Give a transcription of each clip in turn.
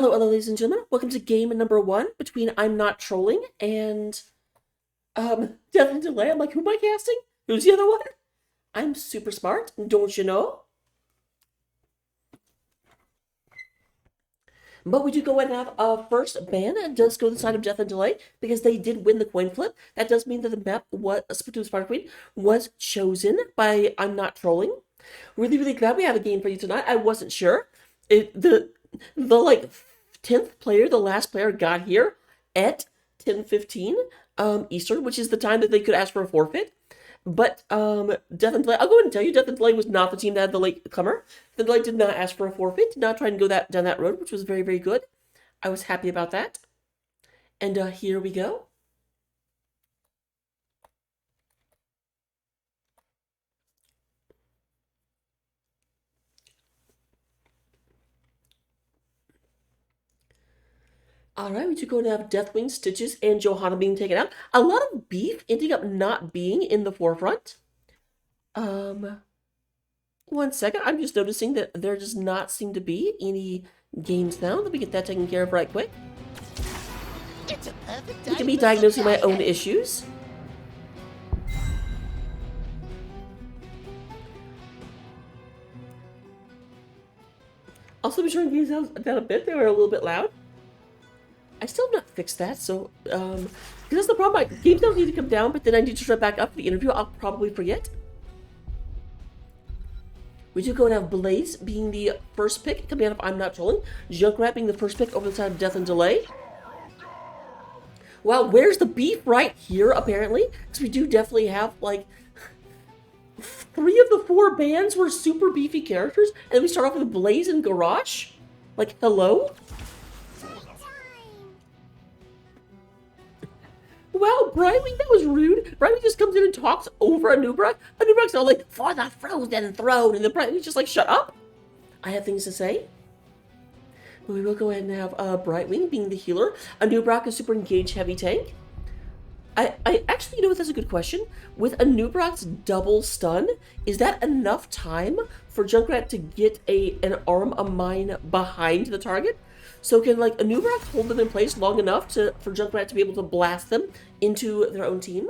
Hello, ladies and gentlemen. Welcome to game number one between I'm Not Trolling and Death and Delay. I'm like, who am I casting? Who's the other one? I'm super smart, don't you know? But we do go ahead and have a first ban, and does go to the side of Death and Delay because they did win the coin flip. That does mean that the map was Splatoon Spider Queen was chosen by I'm Not Trolling. Really glad we have a game for you tonight. I wasn't sure. The like 10th player, the last player, got here at 10:15 Eastern, which is the time that they could ask for a forfeit. But Death and Delay, I'll go ahead and tell you, Death and Delay was not the team that had the late comer. Death and Delay did not ask for a forfeit, did not try and go down that road, which was very good. I was happy about that. And here we go. All right, we do go to have Deathwing, Stitches, and Johanna being taken out. A lot of beef ending up not being in the forefront. One second. I'm just noticing that there does not seem to be any games now. Let me get that taken care of right quick. It's a perfect Look at me diagnosing my own issues. Also, be turning games down a bit. They were a little bit loud. I still have not fixed that, so, because that's the problem. Games don't need to come down, but then I need to shut back up for the interview. I'll probably forget. We do go and have Blaze being the first pick, coming out of I'm Not Trolling. Junkrat being the first pick over the side of Death and Delay. Wow, where's the beef? Right here, apparently. Because we do definitely have, like, 3 of the 4 bands were super beefy characters. And then we start off with Blaze and Garage. Like, hello? Wow, Brightwing, that was rude. Brightwing just comes in and talks over Anubrak. Anubrak's all like, for the frozen throne. And the Brightwing's just like, shut up. I have things to say. But we will go ahead and have Brightwing being the healer. Anubrak is super engaged heavy tank. I actually, you know what, that's a good question. With Anubrak's double stun, is that enough time for Junkrat to get an arm of mine behind the target? So can, like, Anubrak hold them in place long enough for Junkrat to be able to blast them into their own team?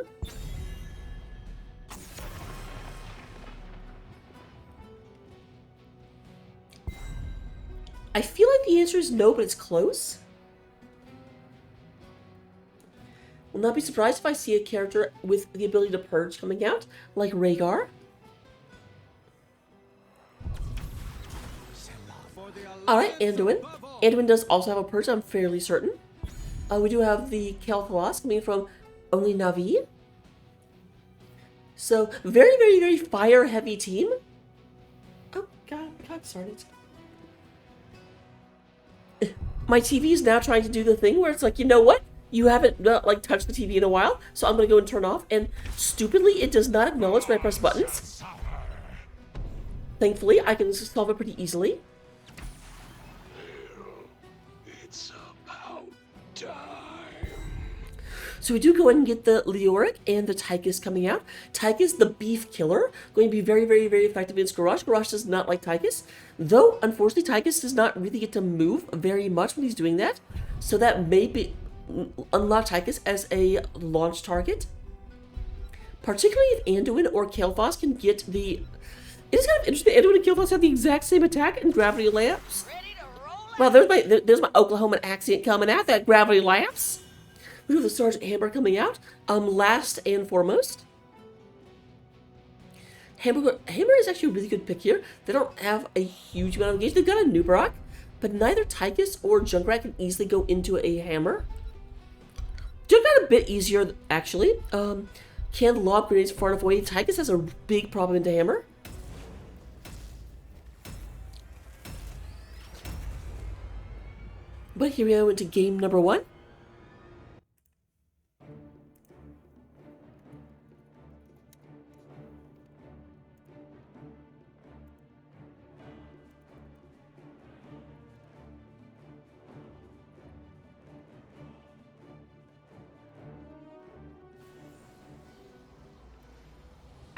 I feel like the answer is no, but it's close. Will not be surprised if I see a character with the ability to purge coming out, like Rhaegar. Alright, Anduin. Anduin does also have a purge, I'm fairly certain. We do have the Kalthalas coming from only Navi. So, very fire-heavy team. Oh, God, I got started. My TV is now trying to do the thing where it's like, you know what? You haven't, like, touched the TV in a while, so I'm going to go and turn off. And stupidly, it does not acknowledge when I press buttons. Thankfully, I can solve it pretty easily. So we do go ahead and get the Leoric and the Tychus coming out. Tychus, the beef killer, going to be very effective against Garage. Garage does not like Tychus, though, unfortunately, Tychus does not really get to move very much when he's doing that. So that may unlock Tychus as a launch target. Particularly if Anduin or Kael'thas can get the... It is kind of interesting that Anduin and Kael'thas have the exact same attack in Gravity Lamps. Well, there's my Oklahoman accent coming out, that Gravity Lamps. We have the Sergeant Hammer coming out. Last and foremost. Hammer is actually a really good pick here. They don't have a huge amount of engagement. They've got a Nubrak, but neither Tychus or Junkrat can easily go into a Hammer. Junkrat a bit easier, actually. Can lob grenades far enough away. Tychus has a big problem into Hammer. But here we go into game number 1.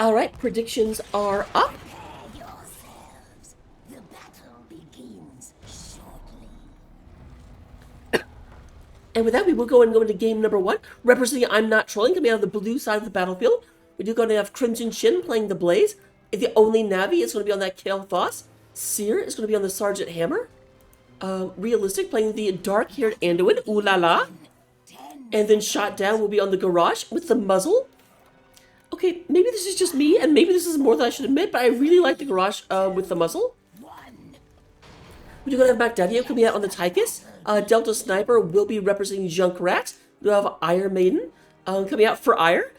Alright, predictions are up. Prepare yourselves. The battle begins shortly. And with that, we will go and go into game number 1, representing I'm Not Trolling, coming out of the blue side of the battlefield. We do go to have Crimson Shin playing the Blaze. The only Navi is going to be on that Kale Thoss. Seer is going to be on the Sergeant Hammer. Realistic playing the dark-haired Anduin, ooh la la. And then Shot Down will be on the Garage with the Muzzle. Okay, maybe this is just me, and maybe this is more than I should admit, but I really like the Garage with the Muzzle. We do have Magdadio coming out on the Tychus. Delta Sniper will be representing Junkrat. We have Iron Maiden coming out for Ire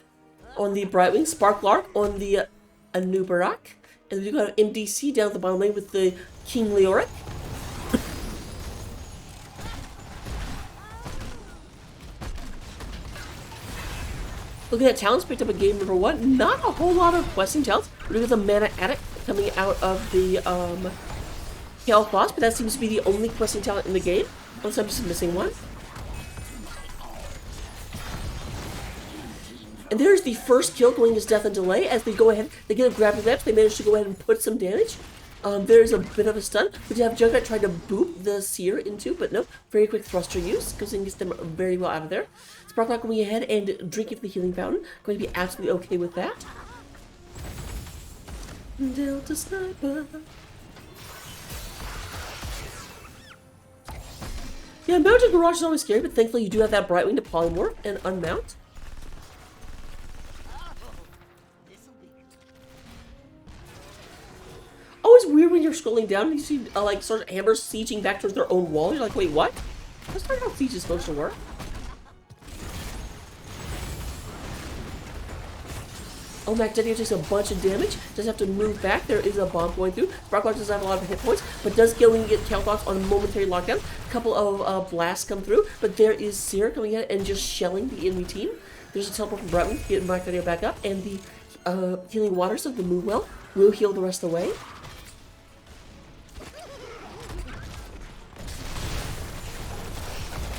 on the Brightwing. Sparklark on the Anubarak. And we do have MDC down at the bottom lane with the King Leoric. Looking at talents picked up in game number 1. Not a whole lot of questing talents. We do have the Mana Addict coming out of the Kale Thoss, but that seems to be the only questing talent in the game. Unless I'm just missing one. And there's the first kill going as Death and Delay. As they go ahead, they get a grab of that, they manage to go ahead and put some damage. There's a bit of a stun. We have Junkrat trying to boop the Seer into, but no, very quick thruster use, because it gets them very well out of there. Sparklock going ahead and drinking from the healing fountain. Going to be absolutely okay with that. Delta Sniper. Yeah, mounted Garage is always scary, but thankfully you do have that Brightwing to polymorph and unmount. Always weird when you're scrolling down and you see like Sergeant Hammer sieging back towards their own wall. You're like, wait, what? That's not how siege is supposed to work. Oh, Magdadio takes a bunch of damage. Does have to move back. There is a bomb going through. Sparklock doesn't have a lot of hit points, but does get when you get Kale Thoss on a momentary lockdown. A couple of blasts come through, but there is Seer coming in and just shelling the enemy team. There's a teleport from Brightwing to get Magdadio back up, and the healing waters of the Moonwell will heal the rest of the way.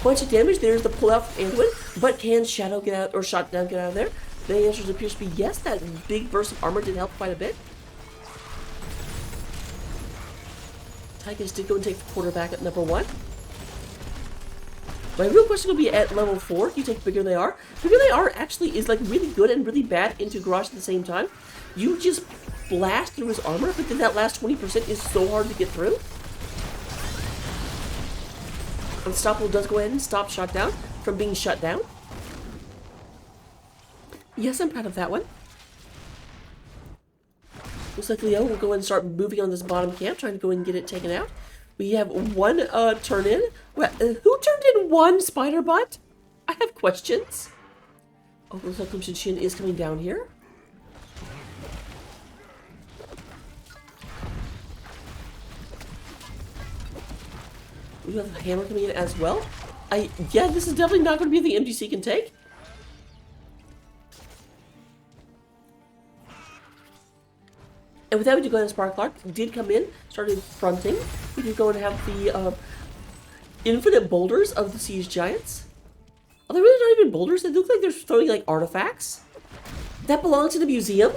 Bunch of damage. There's the pull out from Anduin, but can Shadow get out, or Shot Down get out of there? The answer appears to be yes. That big burst of armor did help quite a bit. Tychus did go and take the quarterback at number 1. My real question will be at level 4. You take Bigger They Are. Bigger They Are actually is like really good and really bad into Garage at the same time. You just blast through his armor, but then that last 20% is so hard to get through. Unstoppable does go ahead and stop Shot Down from being shut down. Yes, I'm proud of that one. Looks like Leo will go and start moving on this bottom camp, trying to go and get it taken out. We have one turn in. Well, who turned in one spider butt? I have questions. Oh, looks like Crimson Shin is coming down here. We have the hammer coming in as well. Yeah, this is definitely not going to be the MDC can take. And with that, we do go ahead and Sparklark did come in, started fronting. We do go and have the infinite boulders of the Siege Giants. Are they really not even boulders? They look like they're throwing like artifacts. That belongs to the museum.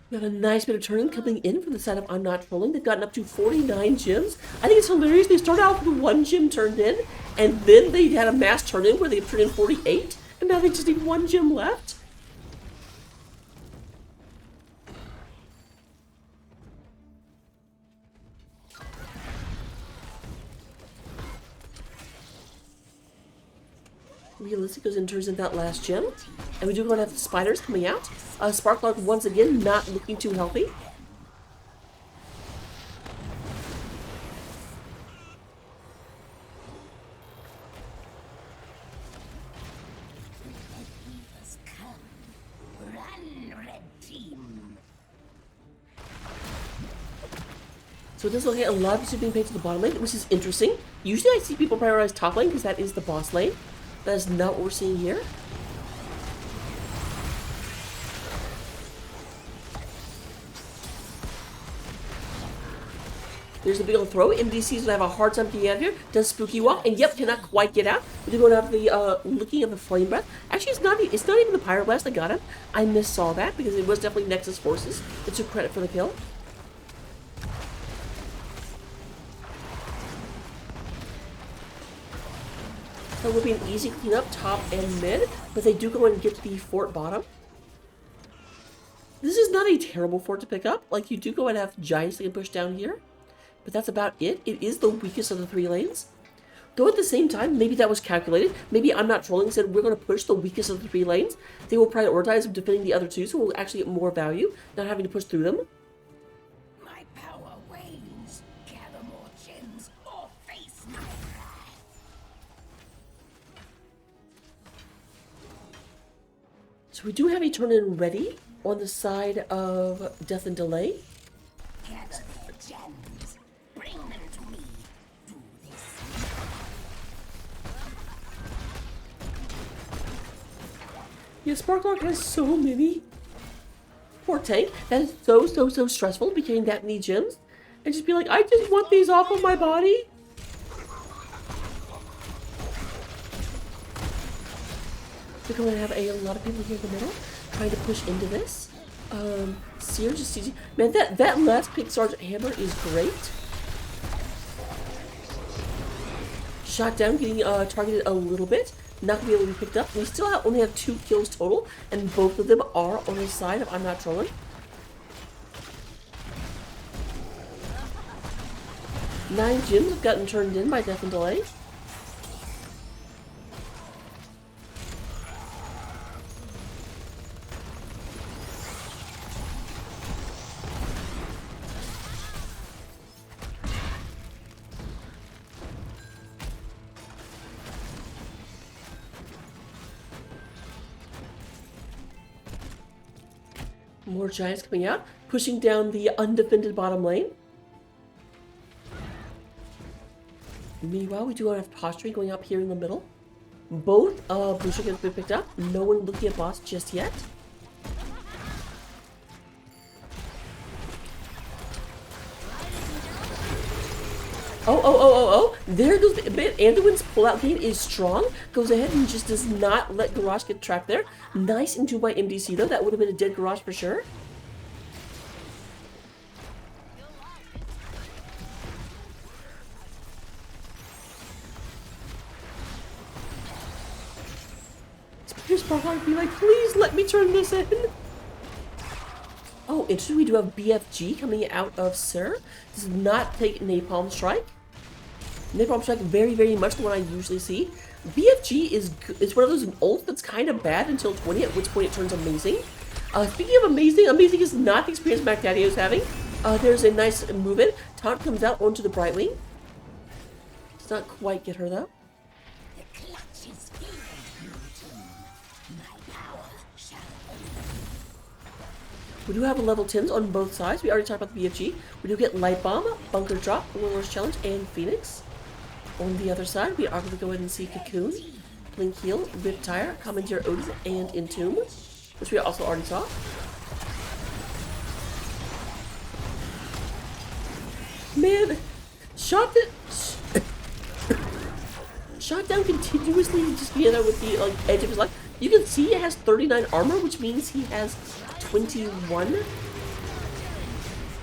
We have a nice bit of turning coming in from the side of I'm Not Trolling. They've gotten up to 49 gems. I think it's hilarious. They started out with 1 gem turned in, and then they had a mass turn in where they turned in 48, and now they just need 1 gem left. Realistic goes and turns in that last gem. And we do go and have the spiders coming out. Sparklark once again not looking too healthy. So it does look like a lot of attention being paid to the bottom lane, which is interesting. Usually I see people prioritize top lane because that is the boss lane. That is not what we're seeing here. There's the big old throw. MDC's gonna have a hard time getting out of here. Does Spooky Walk, and yep, cannot quite get out. We're going to have the looking at the Flame Breath. Actually, it's not even the Pyroblast that got him. I missaw that because it was definitely Nexus Forces that took credit for the kill. So it will be an easy cleanup, top and mid, but they do go in and get to the fort bottom. This is not a terrible fort to pick up. Like, you do go and have giants that can push down here, but that's about it. It is the weakest of the 3 lanes. Though at the same time, maybe that was calculated. Maybe ImNotTrolling said we're going to push the weakest of the 3 lanes. They will prioritize defending the other 2, so we'll actually get more value, not having to push through them. My power wanes. Gather more gems or face my wrath. So we do have a turn-in ready on the side of Death and Delay. Gather their gems. Bring them to me. Do this. Yeah, Sparklock has so many. Poor tank. That is so stressful, becoming that many gems. And just be like, I just want these off of my body. We're going to have a lot of people here in the middle trying to push into this. Seer just sees you. Man, that last pick Sergeant Hammer is great. Shot down, getting targeted a little bit. Not going to be able to be picked up. We still only have 2 kills total, and both of them are on the side of ImNotTrolling. 9 gems have gotten turned in by Death and Delay. More giants coming out, pushing down the undefended bottom lane. Meanwhile, we do have posturing going up here in the middle. Both boosters have been picked up. No one looking at boss just yet. Oh. There goes the bit. Anduin's pull-out game is strong. Goes ahead and just does not let Garrosh get trapped there. Nice into my MDC, though. That would have been a dead Garrosh for sure. Here's Sparklock be like, please let me turn this in. Oh, interesting. We do have BFG coming out of Sir. Does not take Napalm Strike. Napalm Strike, very much the one I usually see. BFG is one of those ults that's kind of bad until 20, at which point it turns amazing. Speaking of amazing, amazing is not the experience Mac Daddy is having. There's a nice move-in. Taunt comes out onto the Brightwing. Does not quite get her, though. The clutch is filled, Newton. My power shall We do have a level 10s on both sides. We already talked about the BFG. We do get Light Bomb, Bunker Drop, Warlord's Challenge, and Phoenix. On the other side, we are going to go ahead and see Cocoon, Blink Heal, Rip Tire, Commandeer Odin, and Entomb, which we also already saw. Man, shot down continuously, just being there with the edge of his life. You can see it has 39 armor, which means he has 21.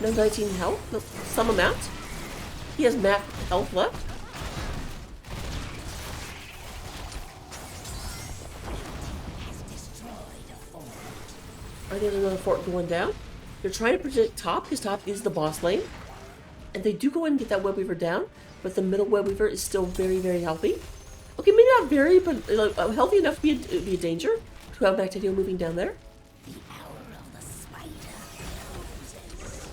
No, 19 health, some amount. He has max health left. There's another fort going down. They're trying to protect top, because top is the boss lane. And they do go in and get that Web Weaver down, but the middle Web Weaver is still very healthy. Okay, maybe not very, but healthy enough to be a danger to have Bacteria moving down there. the hour of the spider closes.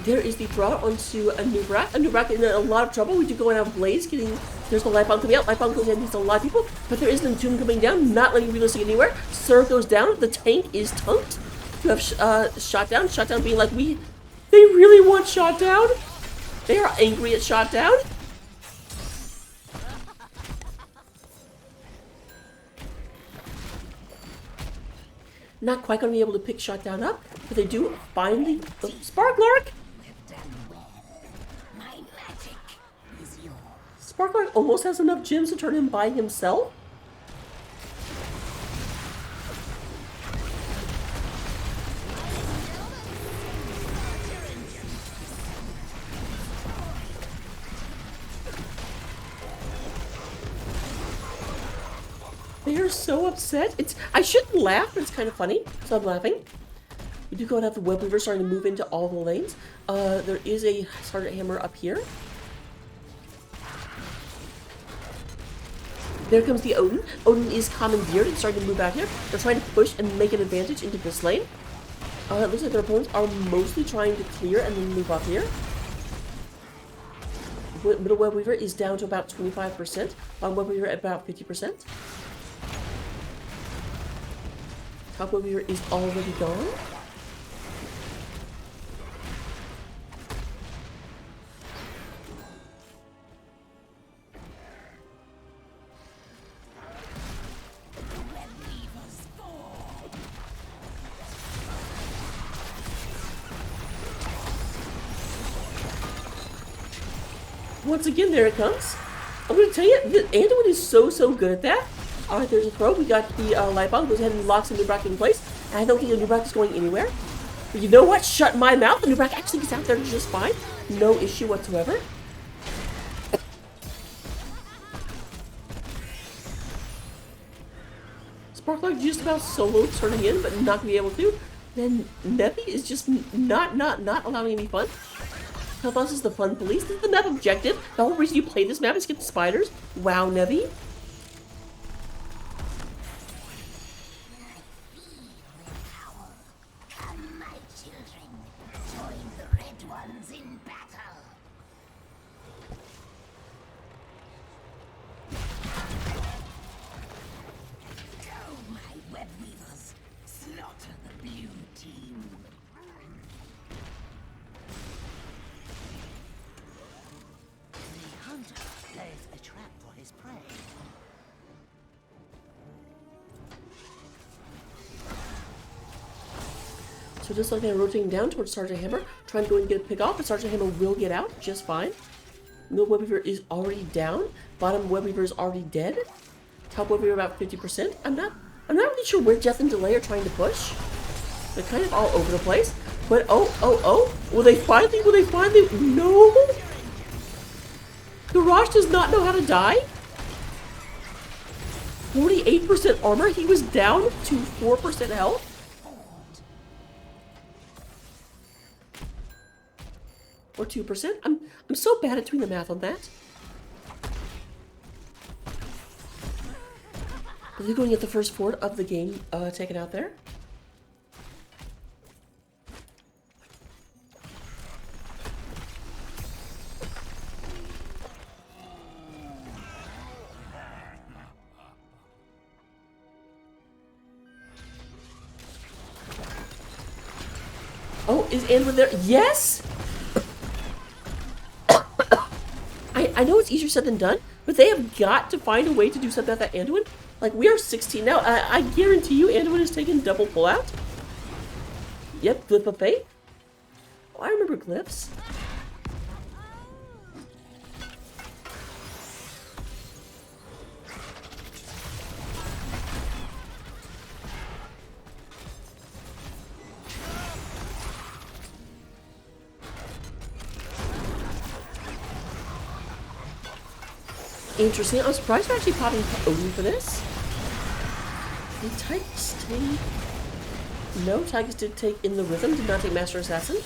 There is the draw onto a Nubrak. A Nubrak in a lot of trouble. We do go and have Blaze getting. There's the Light Bomb coming out. Light Bomb goes in, hits a lot of people, but there is an Entomb coming down, not letting realistic anywhere. Sir goes down. The tank is tunked. You have Shot Down. Shot Down being like, they really want Shot Down. They are angry at Shot Down. Not quite going to be able to pick Shutdown up, but they do finally... Oh, Sparklark! We've done well. My magic is yours. Sparklark almost has enough gems to turn him by himself. They are so upset. I shouldn't laugh, but it's kind of funny, so I'm laughing. We do go and have the Web Weaver starting to move into all the lanes. There is a Sergeant Hammer up here. There comes the Odin. Odin is commandeered and starting to move out here. They're trying to push and make an advantage into this lane. It looks like their opponents are mostly trying to clear and then move up here. Middle Web Weaver is down to about 25%. Bottom Web Weaver at about 50%. Top Web Weaver is already gone. Once again, there it comes. I'm going to tell you, Anduin is so good at that. Alright, there's a throw. We got the light bomb. Goes ahead and locks the Nubrak in place. And I don't think the Nubrak is going anywhere. But you know what? Shut my mouth. The Nubrak actually gets out there just fine. No issue whatsoever. Sparklark just about solo turning in, but not going to be able to. Then Nevi is just not allowing any fun. Helthos is the fun police. This is the map objective. The whole reason you play this map is to get the spiders. Wow, Nevi. Come, my children. Join the red ones in battle. Go, my web weavers. Slaughter the blue team. The hunter lays a trap for his prey. So just like they're rotating down towards Sergeant Hammer, trying to go and get a pick off, but Sergeant Hammer will get out just fine. Middle Web Weaver is already down. Bottom Web Weaver is already dead. Top Web Weaver about 50%. I'm not really sure where Death and Delay are trying to push. They're kind of all over the place. But oh. Will they finally no! Garrosh does not know how to die. 48% armor. He was down to 4% health. Or 2%. I'm so bad at doing the math on that. Are they going to get the first fort of the game taken out there? Oh, is Anduin there? Yes! I know it's easier said than done, but they have got to find a way to do something about that Anduin. Like, we are 16 now. I guarantee you Anduin is taking double pullout. Yep, Glyph of Faith. Oh, I remember glyphs. Interesting. I'm surprised they're actually popping Odin for this. Did Tychus take... No, Tychus did take In the Rhythm, did not take Master Assassin.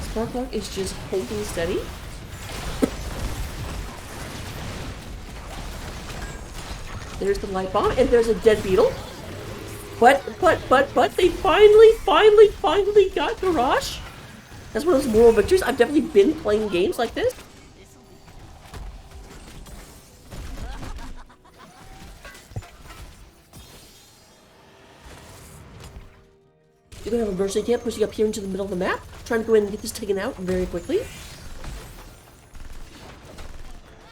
Sparklark is just holding steady. There's the light bomb, and there's a dead beetle. But they finally got Garrosh. That's one of those moral victories. I've definitely been playing games like this. You're gonna have a mercy camp pushing up here into the middle of the map, trying to go in and get this taken out very quickly.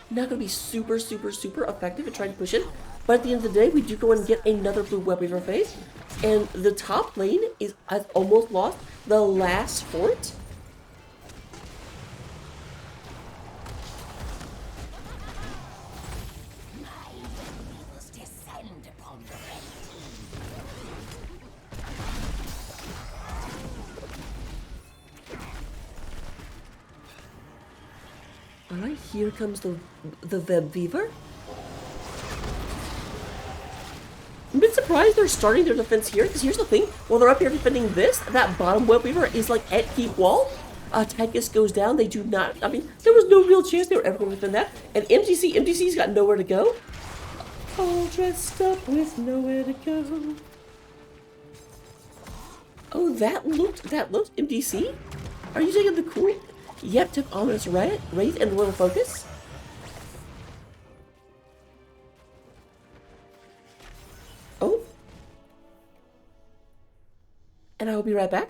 Not gonna be super effective at trying to push in. But at the end of the day, we do go and get another blue web weaver phase. And the top lane has almost lost the last fort. My weavers descend upon the red team. Alright, here comes the web weaver. I'm a bit surprised they're starting their defense here, because here's the thing, while they're up here defending this, that bottom web weaver is like at keep wall. Tychus goes down, they do not, I mean, there was no real chance they were ever going to defend that. And MTC's got nowhere to go. All dressed up with nowhere to go. Oh, that looked MTC? Are you taking the cool? Yep, took Ominous Wraith and Little Focus. Oh. And I will be right back.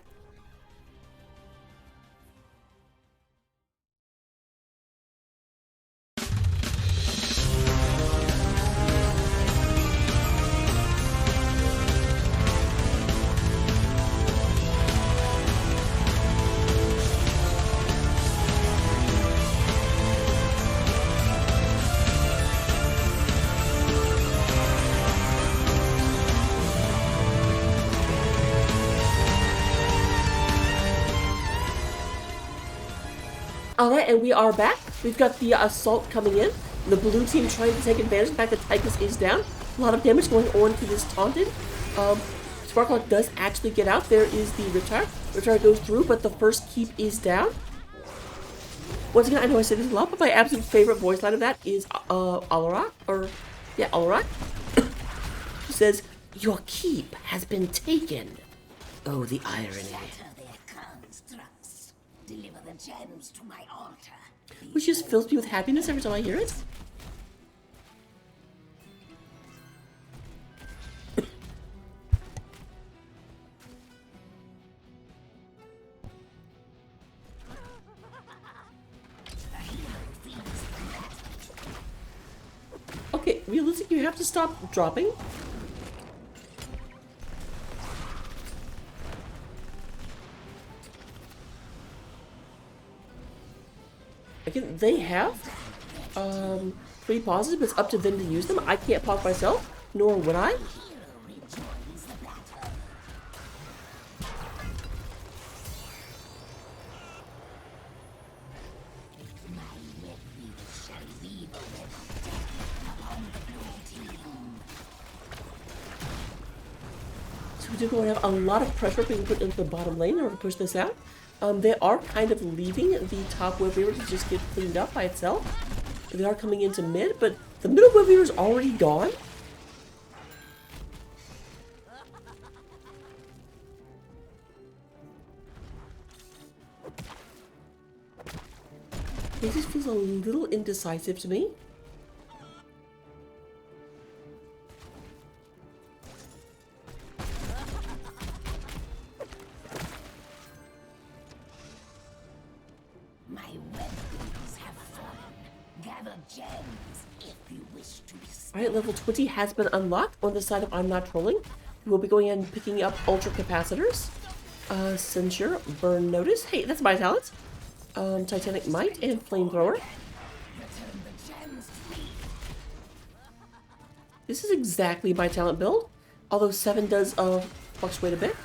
Alright, and we are back. We've got the assault coming in. The blue team trying to take advantage of the fact that Tychus is down. A lot of damage going on to this taunted. Sparklock does actually get out. There is the Riptire. Riptire goes through, but the first keep is down. Once again, I know I say this a lot, but my absolute favorite voice line of that is Alarak, Alarak. Who says, "Your keep has been taken." Oh, the irony. Shatter their constructs. Deliver the gems to my altar. Which just fills me with happiness every time I hear it. Okay, realistically, you have to stop dropping. Again, they have 3 pauses, but it's up to them to use them. I can't pause myself, nor would I. So we do go and have a lot of pressure being put into the bottom lane in order to push this out. They are kind of leaving the top web weaver to just get cleaned up by itself. They are coming into mid, but the middle web weaver is already gone. It just feels a little indecisive to me. My web weavers have fallen. Gather gems if you wish to be Alright, level 20 has been unlocked on the side of ImNotTrolling. We will be going in and picking up Ultra Capacitors. Censure, Burn Notice. Hey, that's my talent. Titanic Might and Flamethrower. return the gems to me. This is exactly my talent build, although 7 does fluctuate a bit.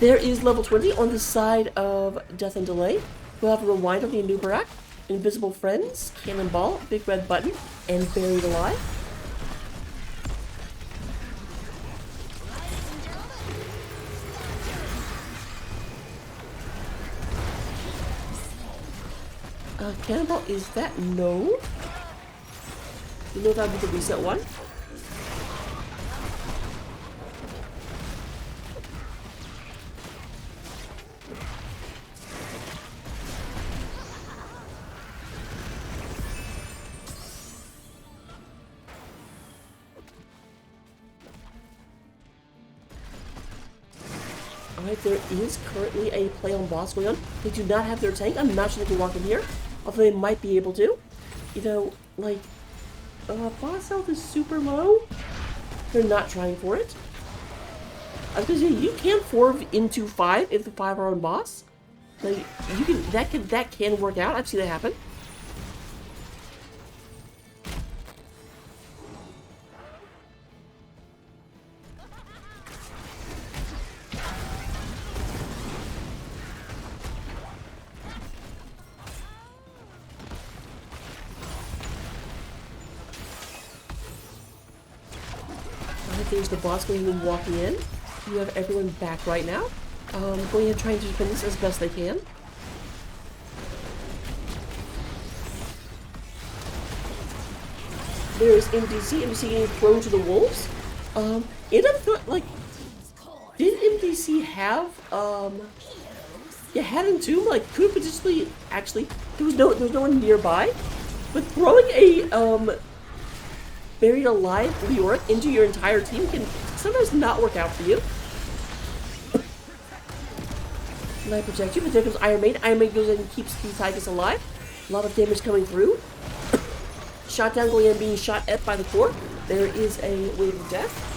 There is level 20 on the side of Death and Delay. We'll have a Rewind on the Anubarak, Invisible Friends, Cannonball, Big Red Button, and Buried Alive. Cannonball, is that no? You know that would be the reset one? Alright, there is currently a play on boss going on. They do not have their tank. I'm not sure they can walk in here. Although they might be able to. You know, like, boss health is super low. They're not trying for it. I was gonna say, you can 4 into 5 if the 5 are on boss. Like, you can, that can work out. I've seen that happen. There's the boss going and walking in. You have everyone back right now. Going and trying to defend this as best they can. There's MDC. MDC getting thrown to the wolves. It up like, did MDC have yeah, had Entomb, like, could potentially actually there was no one nearby. But throwing a buried alive Leoric into your entire team can sometimes not work out for you. And I protect you, but there comes Iron Maid. Iron Maid goes in and keeps the Tychus alive. A lot of damage coming through. Shot down, going in and being shot at by the core. There is a wave of death.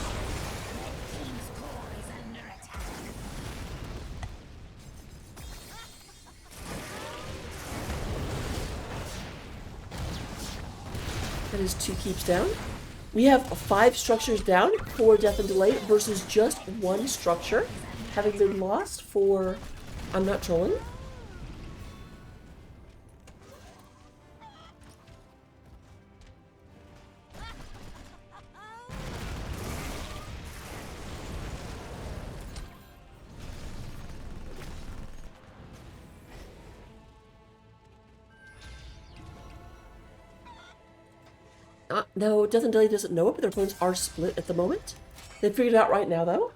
That is 2 keeps down. We have 5 structures down for Death and Delay versus just 1 structure having been lost for I'm Not Trolling. No, Death and Delay doesn't know it, but their opponents are split at the moment. They figured it out right now, though.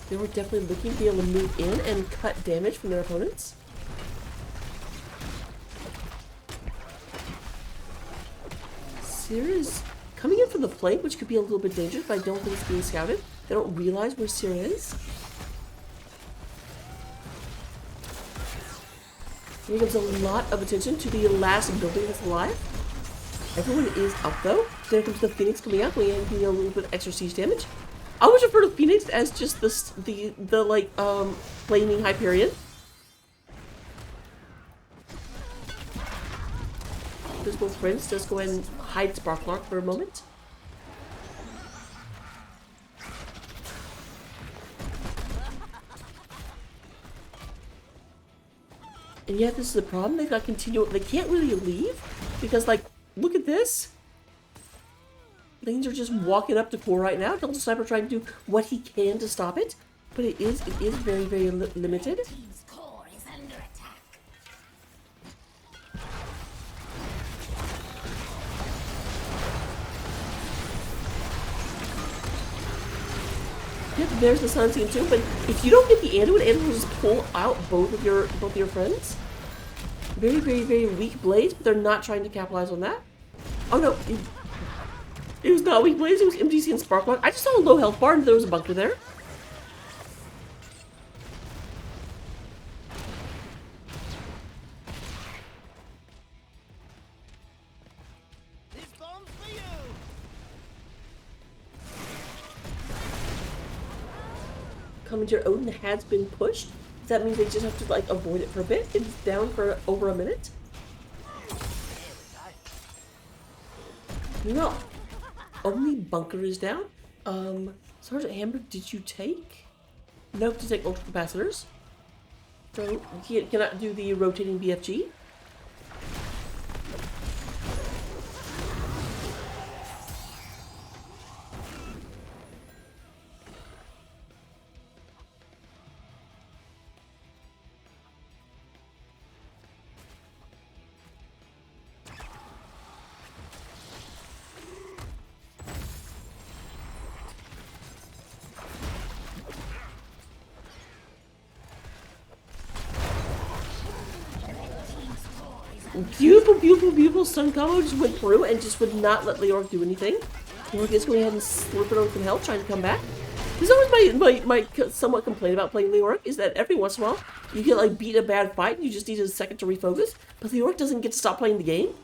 They were definitely looking to be able to move in and cut damage from their opponents. Seer is coming in from the flank, which could be a little bit dangerous, but I don't think it's being scouted. They don't realize where Seer is. Here comes a lot of attention to the last building that's alive. Everyone is up though. There comes the Phoenix coming out, going in and doing a little bit of extra siege damage. I always refer to Phoenix as just the like flaming Hyperion. There's both friends. Just go ahead and hide Sparklark for a moment. And yet this is the problem. They've got continual. They can't really leave because, like, look at this. Things are just walking up to core right now. Delta Sniper trying to do what he can to stop it, but it is very, very limited. Team's core is under attack. Yep, there's the Sun Scene too. But if you don't get the antidote, will just pull out both of your friends. Very, very, very weak blades, but they're not trying to capitalize on that. Oh no. It was not weak blades, it was MDC and Sparklock. I just saw a low health bar and there was a bunker there. This bomb's for you. Commandeer Odin has been pushed. That means they just have to like avoid it for a bit. It's down for over a minute. Meanwhile, only bunker is down. Sergeant Hammer, did you take? Nope, to take ultra capacitors. So he cannot do the rotating BFG. Beautiful, beautiful, beautiful stun combo just went through and just would not let Leoric do anything. Leoric is going ahead and slip it over some health, trying to come back. This is always my somewhat complaint about playing Leoric, is that every once in a while you get like beat a bad fight and you just need a second to refocus, but Leoric doesn't get to stop playing the game.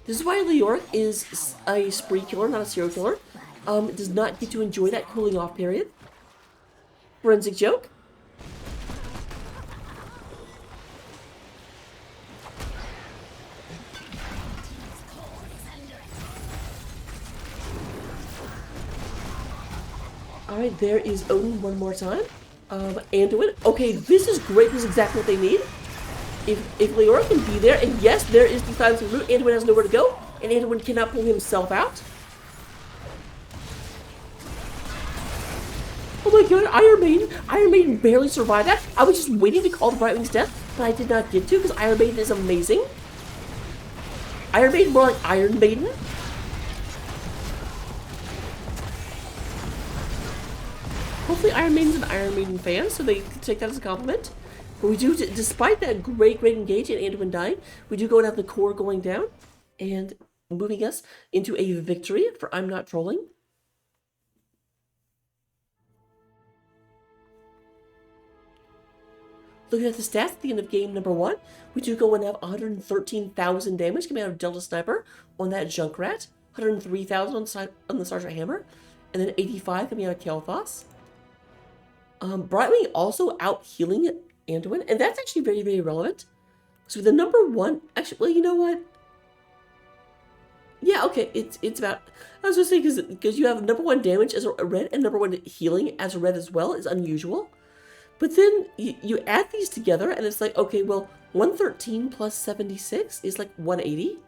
This is why Leoric is a spree killer, not a serial killer. It does not get to enjoy that cooling off period. Forensic joke. Alright, there is Odin one more time. Anduin. Okay, this is great. This is exactly what they need. If Leoric can be there, and yes, there is the time to root, Anduin has nowhere to go, and Anduin cannot pull himself out. Oh my god, Iron Maiden barely survived that. I was just waiting to call the Brightwing's death, but I did not get to, because Iron Maiden is amazing. Iron Maiden, more like Iron Maiden. Hopefully Iron Maiden's an Iron Maiden fan, so they can take that as a compliment. But we do, despite that great engage and Anduin dying, we do go and have the core going down and moving us into a victory for ImNotTrolling. Looking at the stats at the end of game number 1, we do go and have 113,000 damage coming out of Delta Sniper on that Junkrat, 103,000 on the Sergeant Hammer, and then 85 coming out of Kael'thas. Brightwing also out healing Anduin, and that's actually very, very relevant. So with the number 1, actually, well, you know what? Yeah, okay, it's about, I was just saying, because you have number 1 damage as a red and number 1 healing as a red as well is unusual. But then you add these together and it's like, okay, well, 113 plus 76 is like 180.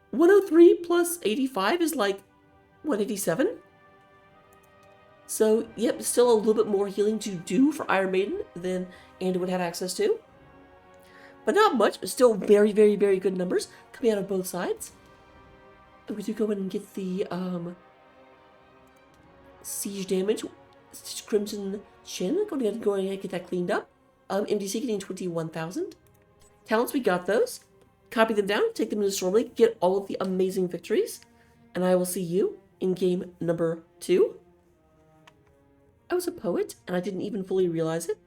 103 plus 85 is like 187. So, yep, still a little bit more healing to do for Iron Maiden than Anduin had access to. But not much, but still very, very, very good numbers coming out of both sides. And we do go in and get the siege damage. Crimson Chin, going ahead and get that cleaned up. MDC getting 21,000. Talents, we got those. Copy them down, take them to the Storm League, get all of the amazing victories. And I will see you in game number 2. I was a poet, and I didn't even fully realize it.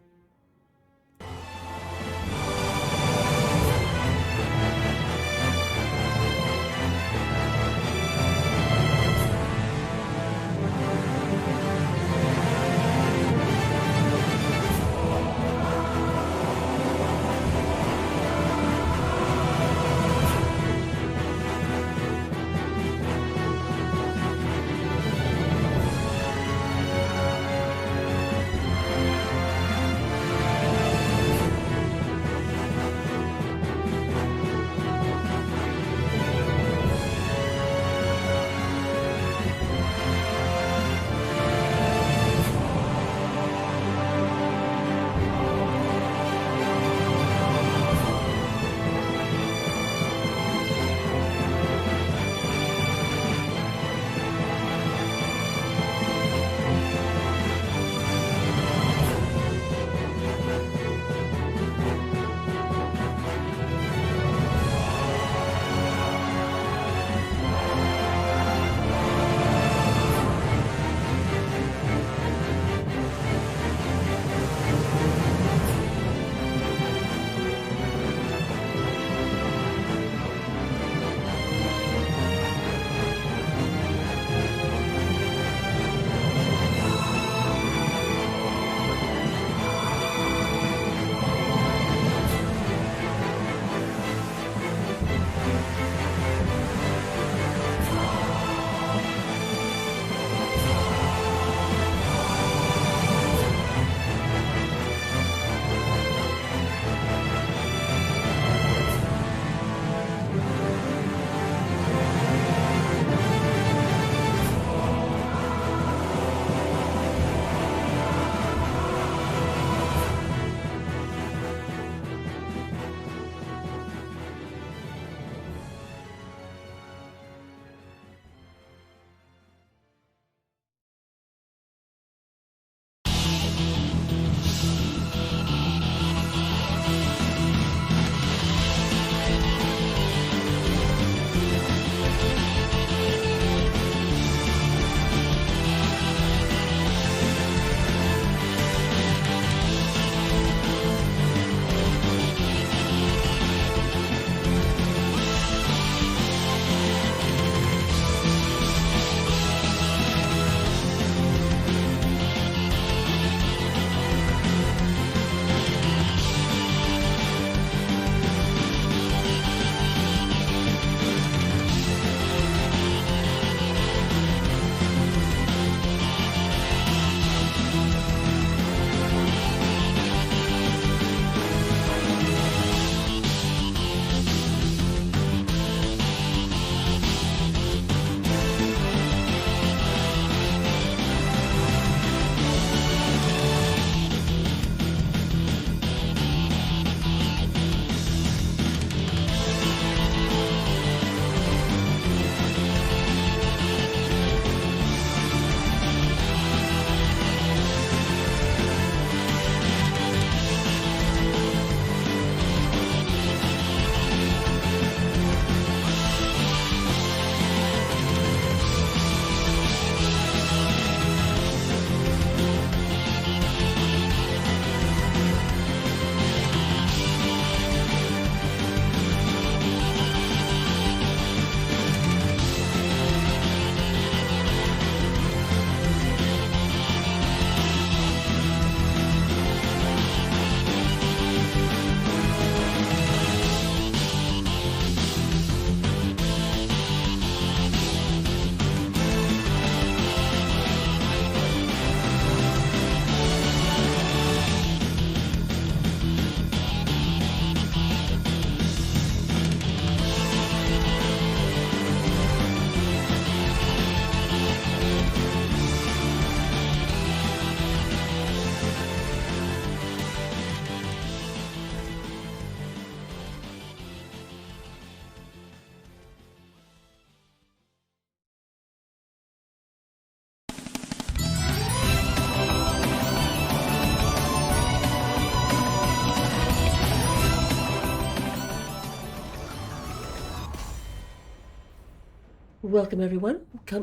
Welcome everyone.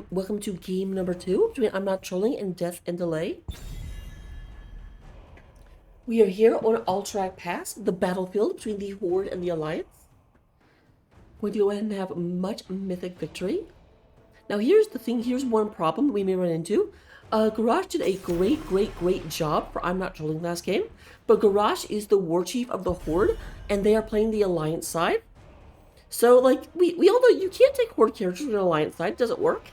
Welcome to game number 2 between I'm Not Trolling and Death and Delay. We are here on Alterac Pass, the battlefield between the Horde and the Alliance. We're going to go ahead and have much mythic victory. Now here's the thing, here's one problem we may run into. Garage did a great job for I'm Not Trolling last game, but Garage is the war chief of the Horde, and they are playing the Alliance side. So, like, we all know you can't take Horde characters on an Alliance side. It doesn't work.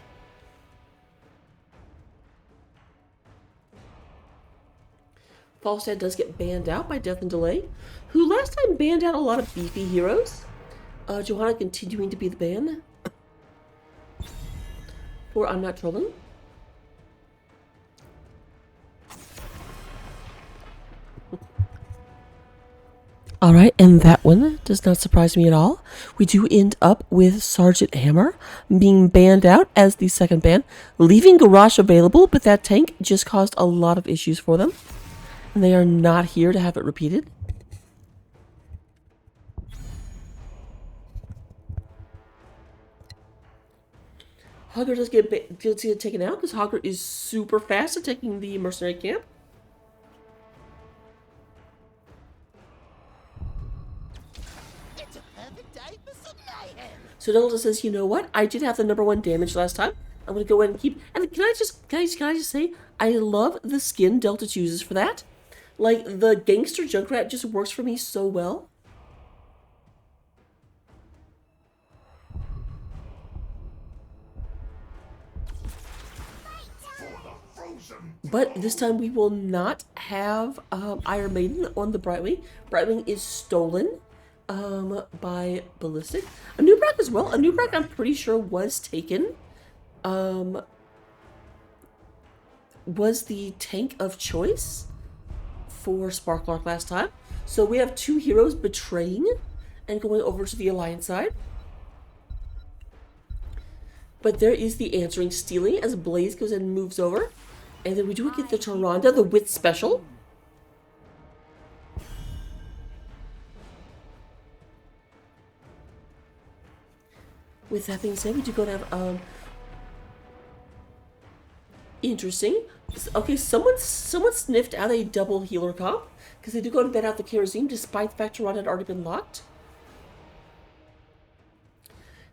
Falstad does get banned out by Death and Delay, who last time banned out a lot of beefy heroes. Johanna continuing to be the ban for I'm Not Trolling. Alright, and that one does not surprise me at all. We do end up with Sergeant Hammer being banned out as the second ban, leaving Garage available, but that tank just caused a lot of issues for them. And they are not here to have it repeated. Hogger does get taken out because Hogger is super fast at taking the mercenary camp. It's a perfect day for some mayhem. So Delta says, you know what? I did have the #1 damage last time. I'm gonna go ahead and keep. And can I just say, I love the skin Delta chooses for that. Like, the gangster Junkrat just works for me so well. But this time we will not have Iron Maiden on the Brightwing. Brightwing is stolen by Ballistic. A new Brack as well. A new Brack I'm pretty sure was taken. Was the tank of choice for Sparklark last time. So we have 2 heroes betraying and going over to the Alliance side. But there is the answering stealing as Blaze goes and moves over. And then we do get the Tyrande, the Wit Special. With that being said, we do go to have interesting. Okay, someone sniffed out a double healer comp because they do go to bed out the kerosene despite the fact Tyrande had already been locked.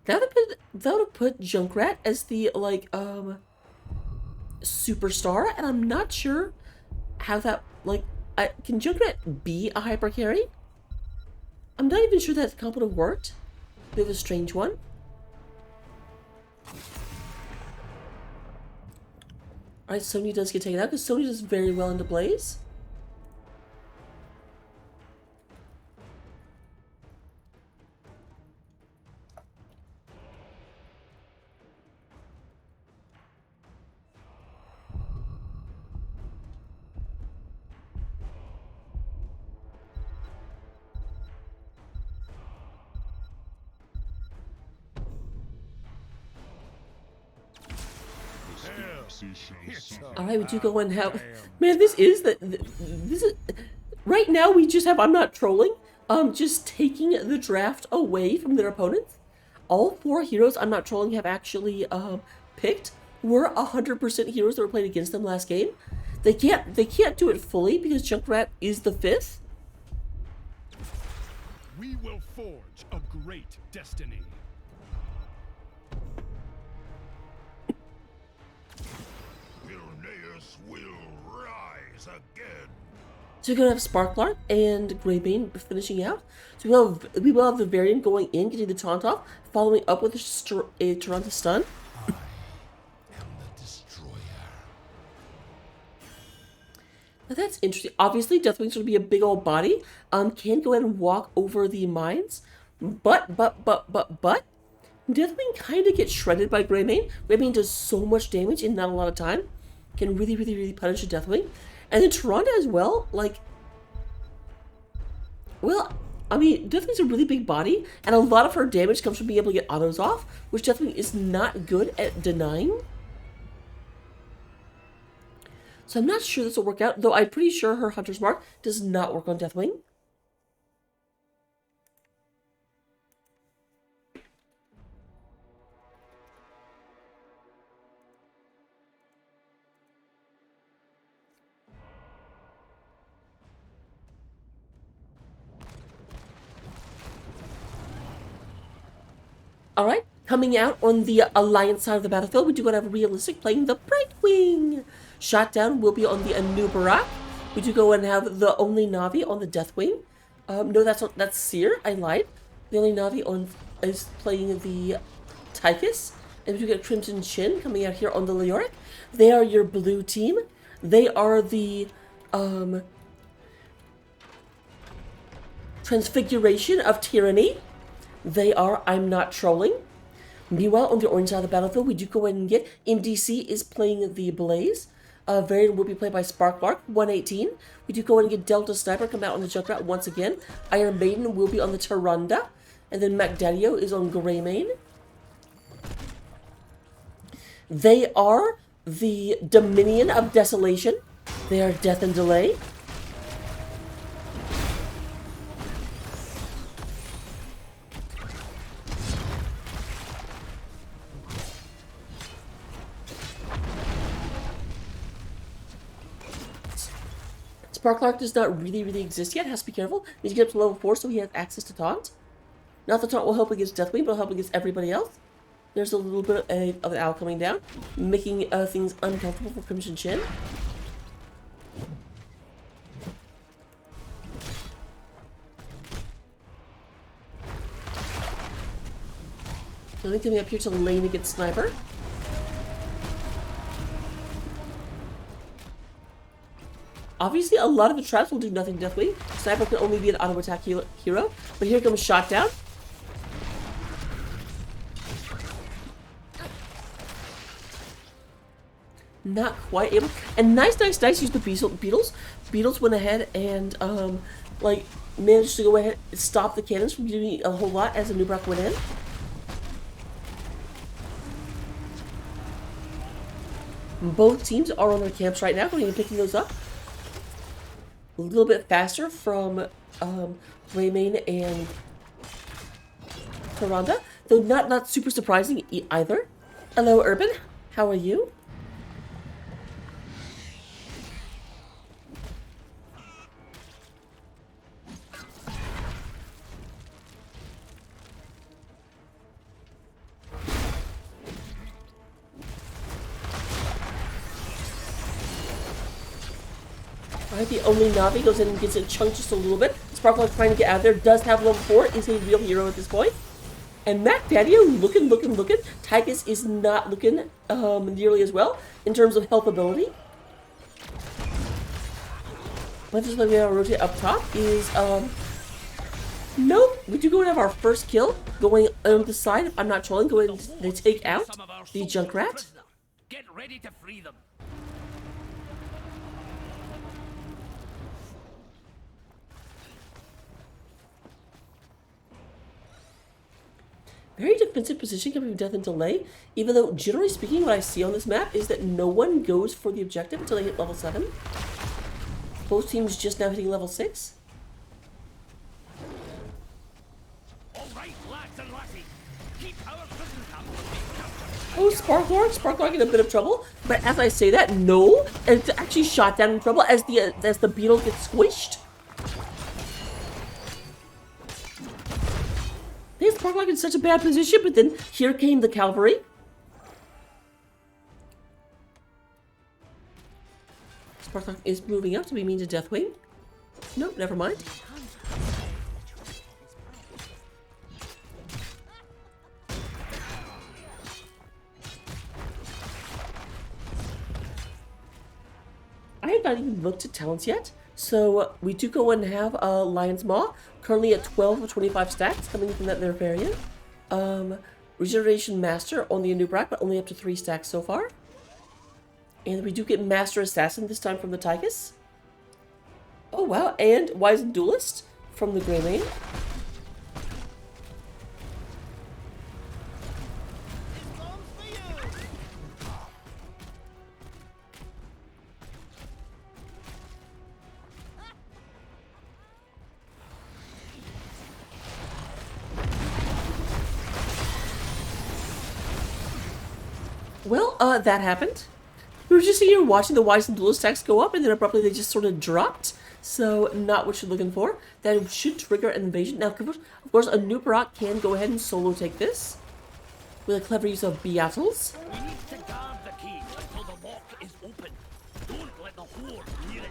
That would have put Junkrat as the like superstar, and I'm not sure how that, like, can Junkrat be a hyper carry? I'm not even sure that comp would have worked. We have a strange one. Alright, Sony does get taken out because Sony does very well into Blaze. Alright, we do go and have... Man, this is... Right now, we just have I'm Not Trolling. Just taking the draft away from their opponents. All 4 heroes I'm Not Trolling have actually picked were 100% heroes that were played against them last game. They can't do it fully because Junkrat is the 5th. We will forge a great destiny. Will rise again. So we're gonna have Sparklark and Greybane finishing out. So we will have the variant going in, getting the taunt off, following up with a Tyrande stun. I am the destroyer. Now that's interesting. Obviously, Deathwing's gonna be a big old body. Can go ahead and walk over the mines, but Deathwing kind of gets shredded by Greybane. Greybane does so much damage in not a lot of time. Can really punish a Deathwing. And then Tyrande as well, like... Well, I mean, Deathwing's a really big body, and a lot of her damage comes from being able to get autos off, which Deathwing is not good at denying. So I'm not sure this will work out, though I'm pretty sure her Hunter's Mark does not work on Deathwing. Alright, coming out on the Alliance side of the battlefield, we do have Realistic playing the Brightwing. Shot down will be on the Anubarak. We do go and have the only Navi on the Deathwing. No, that's Seer. I lied. The only Navi on is playing the Tychus. And we do get Crimson Chin coming out here on the Leoric. They are your blue team. They are the Transfiguration of Tyranny. They are ImNotTrolling. Meanwhile, on the orange side of the battlefield, we do go ahead and get MDC is playing the Blaze. Variant will be played by Sparklark, 118. We do go ahead and get Delta Sniper come out on the Junkrat once again. Iron Maiden will be on the Tyrande. And then Macdadio is on Greymane. They are the Dominion of Desolation. They are Death and Delay. Sparklark does not really exist yet. Has to be careful. Needs to get up to level 4 so he has access to taunt. Not the taunt will help against Deathwing, but will help against everybody else. There's a little bit of an owl coming down, making things uncomfortable for Crimson Chin. Nothing coming up here to lane against Sniper. Obviously, a lot of the traps will do nothing to Deathwing. Sniper can only be an auto attack hero. But here comes Shot Down. Not quite able. And nice use the Beetles. Beetles went ahead and, like, managed to go ahead and stop the cannons from doing a whole lot as the Nubrak went in. Both teams are on their camps right now, going and picking those up. A little bit faster from Greymane and Tyrande, though not super surprising either. Hello, Urban. How are you? Alright, the only Navi goes in and gets it chunked just a little bit. Sparkle trying to get out of there, does have level 4, is a real hero at this point. And Macdadio looking. Tychus is not looking nearly as well in terms of health ability. But just like we have rotate up top is nope. We do go and have our first kill going on the side. I'm not trolling, go ahead and they take out the Junkrat. Get ready to free them. Very defensive position coming from Death and Delay, even though, generally speaking, what I see on this map is that no one goes for the objective until they hit level 7. Both teams just now hitting level 6. Oh, Sparklark in a bit of trouble, but as I say that, no, it's actually Shot Down in trouble as the beetle gets squished. Sparklark in such a bad position, but then here came the cavalry. Sparklark is moving up to be mean to Deathwing. Nope, never mind. I have not even looked at talents yet. So we do go and have Lion's Maw, currently at 12 of 25 stacks, coming from their variant. Regeneration Master on the Anubrak, but only up to 3 stacks so far. And we do get Master Assassin this time from the Tychus. Oh wow, and Wizened Duelist from the Greymane. Well, that happened. We were just sitting here watching the Wizened Duelist stacks go up, and then abruptly they just sort of dropped. So, not what you're looking for. That should trigger an invasion. Now, of course, a Nubarak can go ahead and solo take this. with a clever use of beetles. We need to guard the cave until the lock is open. Don't let the horde near it.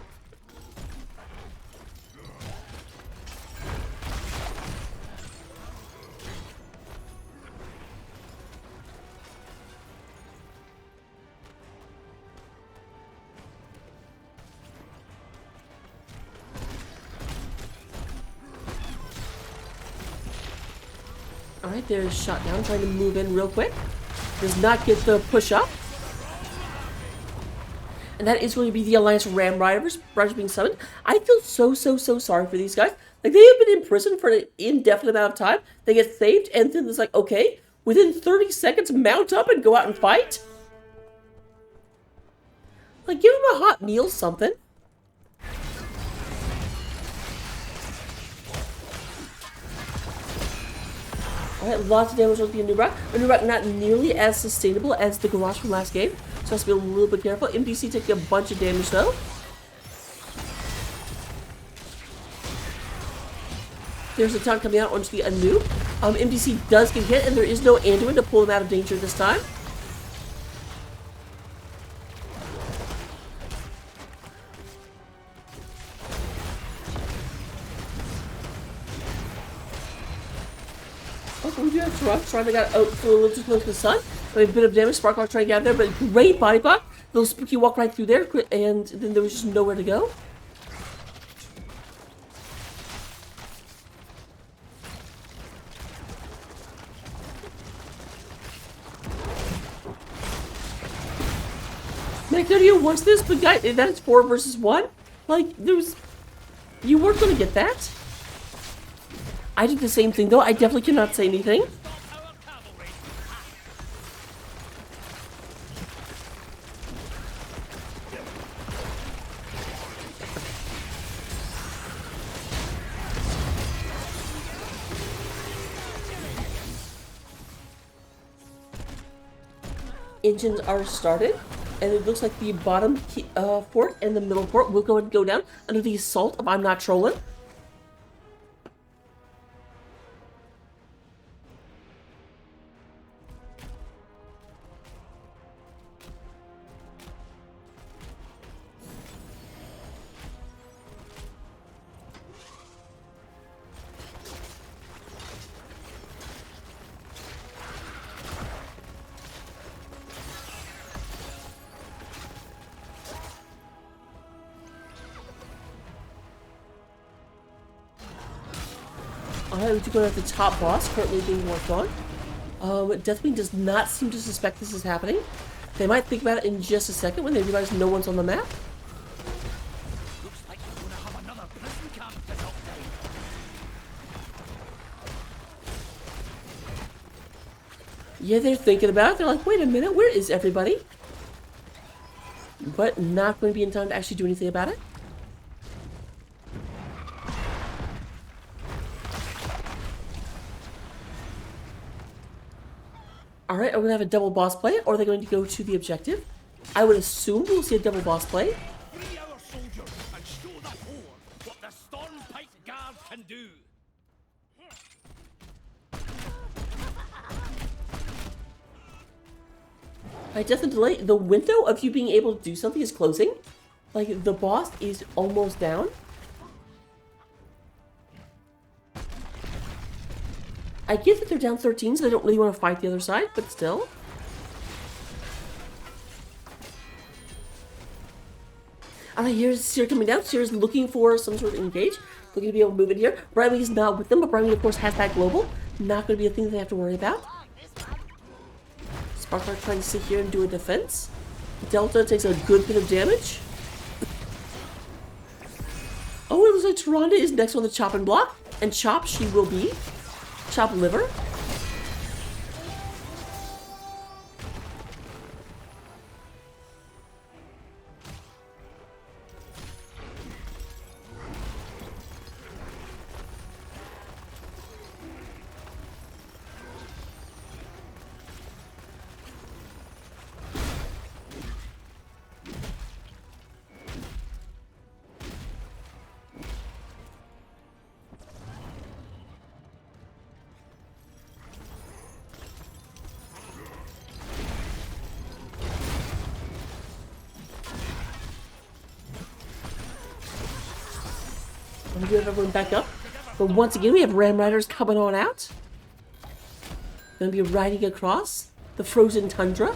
Alright, there's shot down, trying to move in real quick. Does not get the push up. And that is going to be the Alliance Ram Riders being summoned. I feel so sorry for these guys. Like, they have been in prison for an indefinite amount of time. They get saved, and then it's like, okay, within 30 seconds, mount up and go out and fight? Like, give them a hot meal, something. Alright, lots of damage with the Anubrak. Anubrak not nearly as sustainable as the Garage from last game, so has to be a little bit careful. MDC taking a bunch of damage though. There's a taunt coming out onto the Anu. MDC does get hit, and there is no Anduin to pull him out of danger this time. Oh, we do have Truck trying to get out for a little too close to the sun. A bit of damage. Sparklock trying to get out there, but great body block. Little spooky walk right through there, and then there was just nowhere to go. Magnolia wants this, but guys, that is 4 versus 1. Like, you weren't gonna get that. I did the same thing though. I definitely cannot say anything. Engines are started, and it looks like the bottom fort and the middle fort will go and go down under the assault of I'm Not Trolling. Alright, we do go at the top boss, currently being worked on. Deathwing does not seem to suspect this is happening. They might think about it in just a second when they realize no one's on the map. Looks like we're gonna have another prison camp this update. Yeah, they're thinking about it. They're like, wait a minute, where is everybody? But not going to be in time to actually do anything about it. Alright, are we going to have a double boss play, or are they going to go to the objective? I would assume we'll see a double boss play. Free our soldiers and show the horde what the Stormpike Guard can do. Alright, Death and Delay, the window of you being able to do something is closing. Like, the boss is almost down. I get that they're down 13, so they don't really want to fight the other side, but still. Here's Seer coming down. Seer's looking for some sort of engage. Looking to be able to move in here. Brimey is not with them, but Brimey, of course, has that global. Not going to be a thing that they have to worry about. Sparkler trying to sit here and do a defense. Delta takes a good bit of damage. Oh, it looks like Taronda is next on the chop and block. And chop she will be. Chop liver. We do have everyone back up. But once again, we have Ram Riders coming on out. Gonna be riding across the frozen tundra.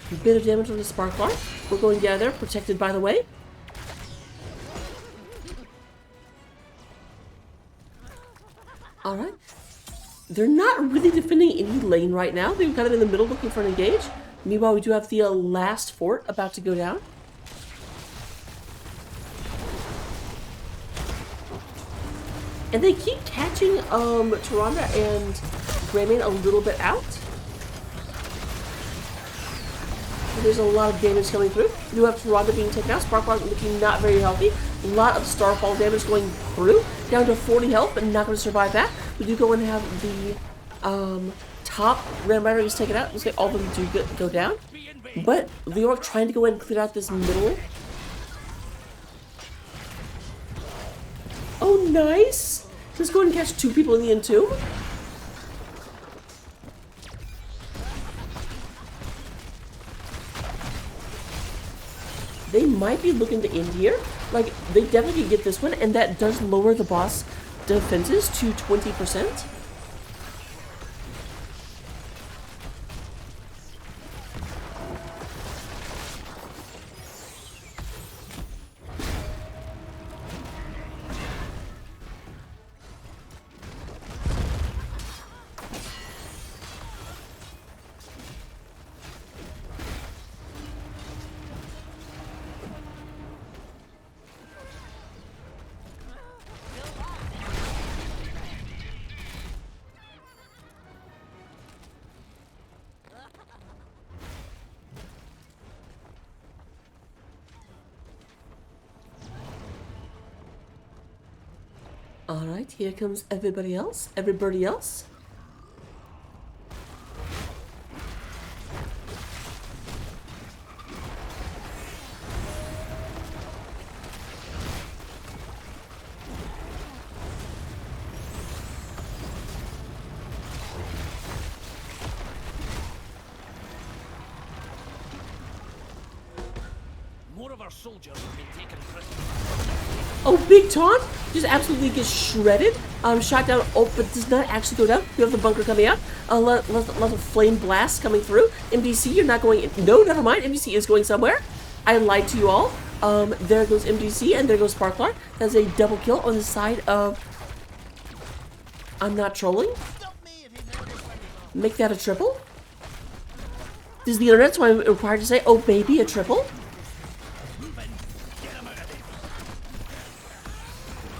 A bit of damage on the Sparklar. We're going down there, protected by the way. Alright. They're not really defending any lane right now. They're kind of in the middle looking for an engage. Meanwhile, we do have the last fort about to go down. And they keep catching Tyrande and Greymane a little bit out. There's a lot of damage coming through. We do have Tyrande being taken out. Sparklar looking not very healthy. A lot of Starfall damage going through. Down to 40 health, but not going to survive that. We do go and have the top Ram Rider is taken out. Looks like all of them do go down. But Leoric trying to go in and clear out this middle. Oh, nice. Just go and catch 2 people in the entomb. They might be looking to end here. Like, they definitely can get this one, and that does lower the boss defenses to 20%. Alright, here comes everybody else. Everybody else. More of our soldiers have been taken prisoner. Oh, big taunt! Just absolutely gets shredded. Shot down, oh, but does not actually go down. You have the bunker coming out. Lots of flame blasts coming through. MDC, you're not going in. No, never mind. MDC is going somewhere. I lied to you all. There goes MDC, and there goes Sparklar. That's a double kill on the side of ImNotTrolling. Make that a triple. This is the internet, so I'm required to say, oh baby, a triple.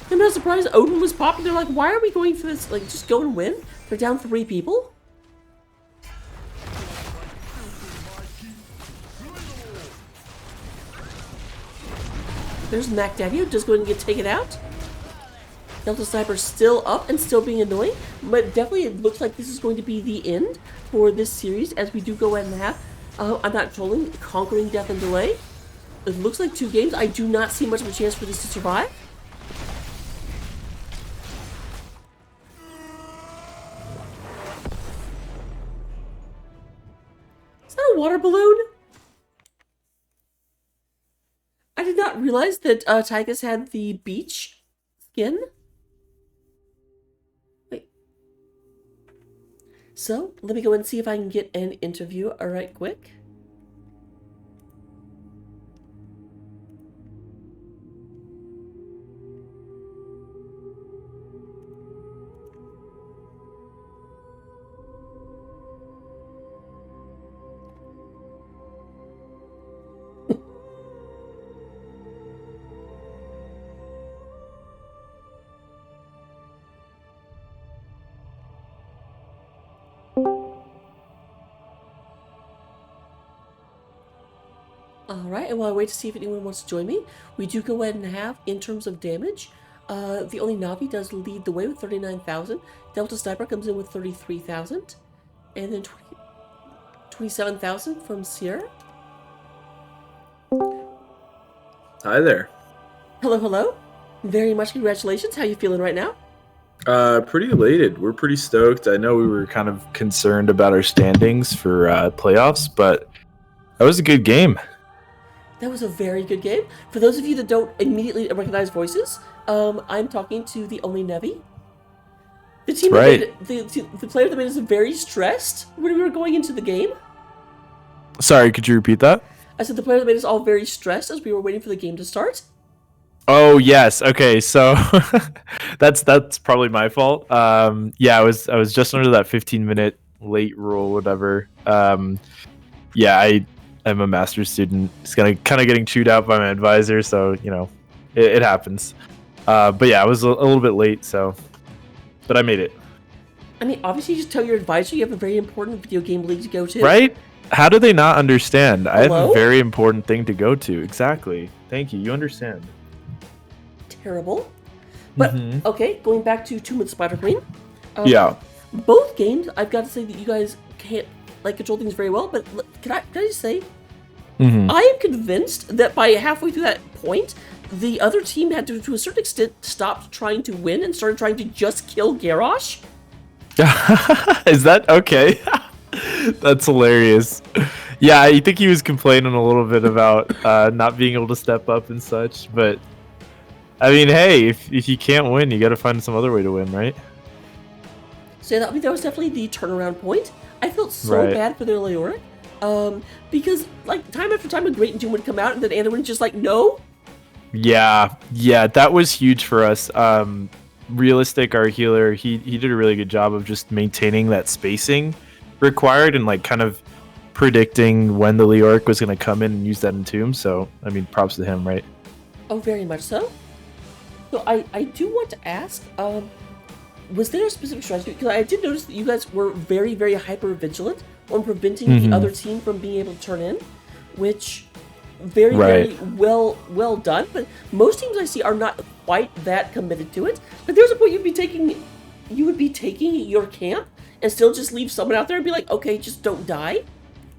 I'm not surprised Odin was popping. They're like, why are we going for this? Like, just go and win. They're down 3 people. There's Mac Daddy, just going to get taken out. Delta Sniper still up and still being annoying. But definitely it looks like this is going to be the end for this series as we do go ahead and have ImNotTrolling conquering Death and Delay. It looks like 2 games. I do not see much of a chance for this to survive. Water balloon? I did not realize that Tychus had the beach skin. Wait. So, let me go and see if I can get an interview right quick. Alright, and while I wait to see if anyone wants to join me, we do go ahead and have, in terms of damage, the only Navi does lead the way with 39,000. Delta Sniper comes in with 33,000. And then 27,000 from Sierra. Hi there. Hello, hello. Very much congratulations. How you feeling right now? Pretty elated. We're pretty stoked. I know we were kind of concerned about our standings for playoffs, but that was a good game. That was a very good game. For those of you that don't immediately recognize voices, I'm talking to the only Nevi. The team Right. the player that made us very stressed when we were going into the game. Sorry, could you repeat that? I said the player that made us all very stressed as we were waiting for the game to start. Oh yes. Okay, so that's probably my fault. Yeah, I was just under that 15-minute late rule, whatever. Yeah, I'm a master's student. It's kind of getting chewed out by my advisor, so it happens. But yeah, I was a little bit late, but I made it. I mean, obviously, you just tell your advisor you have a very important video game league to go to. Right? How do they not understand? I have Hello? a very important thing to go to. Exactly. Thank you. You understand. Terrible. But, okay, going back to Tomb of the Spider Queen. Yeah. Both games, I've got to say that you guys can't control things very well, but can I just say, I am convinced that by halfway through that point, the other team had to a certain extent, stopped trying to win and started trying to just kill Garrosh. Is that okay? That's hilarious. Yeah, I think he was complaining a little bit about not being able to step up and such, but I mean, hey, if you can't win, you got to find some other way to win, right? So that was definitely the turnaround point. I felt so Right. bad for their Leoric, because time after time a Great Doom would come out and then Anna would just no. Yeah, that was huge for us. Realistic, our healer, he did a really good job of just maintaining that spacing required and kind of predicting when the Leoric was going to come in and use that entomb. So I mean, props to him, right? Oh, very much so. So I do want to ask, was there a specific strategy? Because I did notice that you guys were very, very hyper vigilant on preventing the other team from being able to turn in, which very, Right. very well done. But most teams I see are not quite that committed to it. But there's a point you would be taking your camp and still just leave someone out there and be like, okay, just don't die.